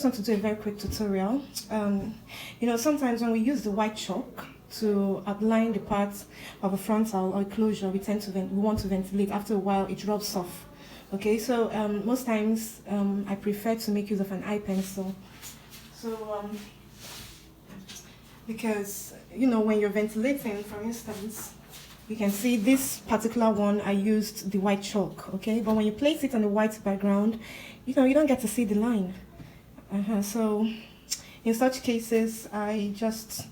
want to do a very quick tutorial. You know, sometimes when we use the white chalk to outline the parts of a frontal or a closure, we want to ventilate. After a while, it rubs off. Okay, so most times I prefer to make use of an eye pencil. So because you know, when you're ventilating, for instance, you can see this particular one, I used the white chalk, okay? But when you place it on the white background, you know, you don't get to see the line. So in such cases, I just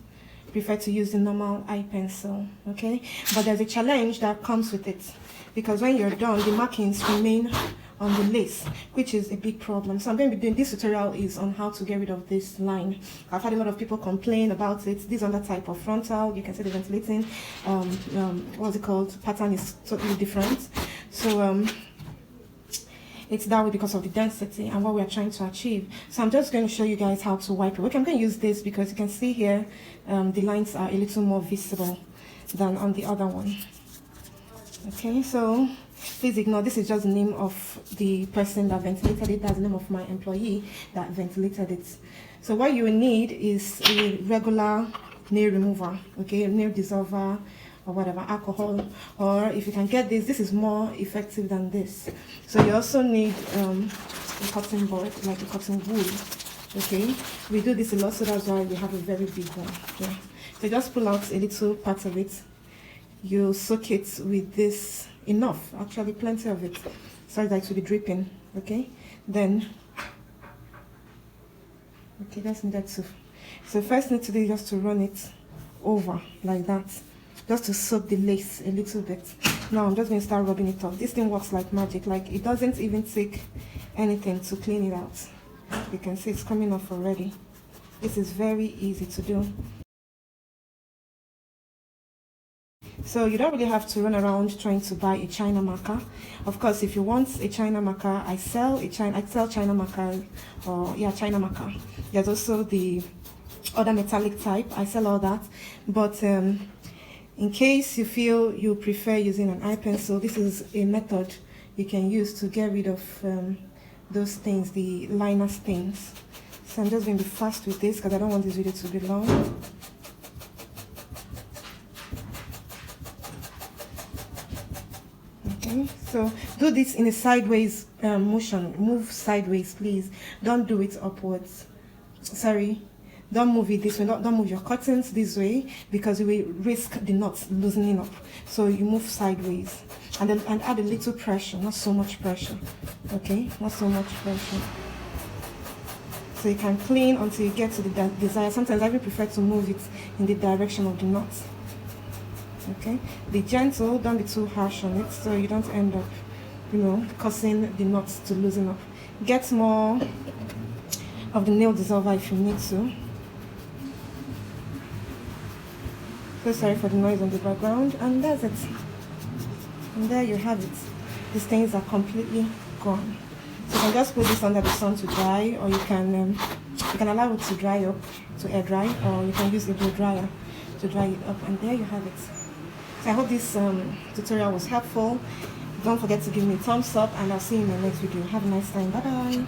prefer to use the normal eye pencil, okay? But there's a challenge that comes with it, because when you're done, the markings remain on the lace, which is a big problem. So I'm going to be doing this tutorial is on how to get rid of this line. I've had a lot of people complain about it. This other type of frontal, you can see the ventilating what's it called, pattern is totally different. So it's that way because of the density and what we are trying to achieve. So I'm just going to show you guys how to wipe it. Okay, I'm going to use this because you can see here the lines are a little more visible than on the other one. Okay, so please ignore, this is just the name of the person that ventilated it. That's the name of my employee that ventilated it. So what you will need is a regular nail remover, okay, a nail dissolver or whatever, alcohol, or if you can get this, this is more effective than this. So you also need a cotton board, like a cotton wool, okay. We do this a lot, so that's why we have a very big one. Yeah. So just pull out a little part of it. You soak it with this, enough, actually plenty of it, so that it will be dripping, okay? Then, okay, that's needed too. So first need to do is just to run it over like that, just to soak the lace a little bit. Now I'm just going to start rubbing it off. This thing works like magic, like it doesn't even take anything to clean it out. You can see it's coming off already. This is very easy to do. So you don't really have to run around trying to buy a China marker. Of course, if you want a China marker, I sell China marker, or yeah, China marker. There's also the other metallic type. I sell all that. But in case you feel you prefer using an eye pencil, this is a method you can use to get rid of those things, the liner stains. So I'm just going to be fast with this because I don't want this video to be long. So do this in a sideways motion. Move sideways, please. Don't do it upwards. Sorry, don't move it this way. Don't move your curtains this way because you will risk the knots loosening up. So you move sideways and then add a little pressure, not so much pressure. Okay, not so much pressure. So you can clean until you get to the desired. Sometimes I even prefer to move it in the direction of the knots. Okay, be gentle, don't be too harsh on it so you don't end up, you know, causing the knots to loosen up. Get more of the nail dissolver if you need to. So sorry for the noise on the background, and that's it. And there you have it. These stains are completely gone. So you can just put this under the sun to dry, or you can allow it to dry up, to air dry, or you can use a blow dryer to dry it up, and there you have it. So I hope this tutorial was helpful. Don't forget to give me a thumbs up, and I'll see you in my next video. Have a nice time. Bye bye.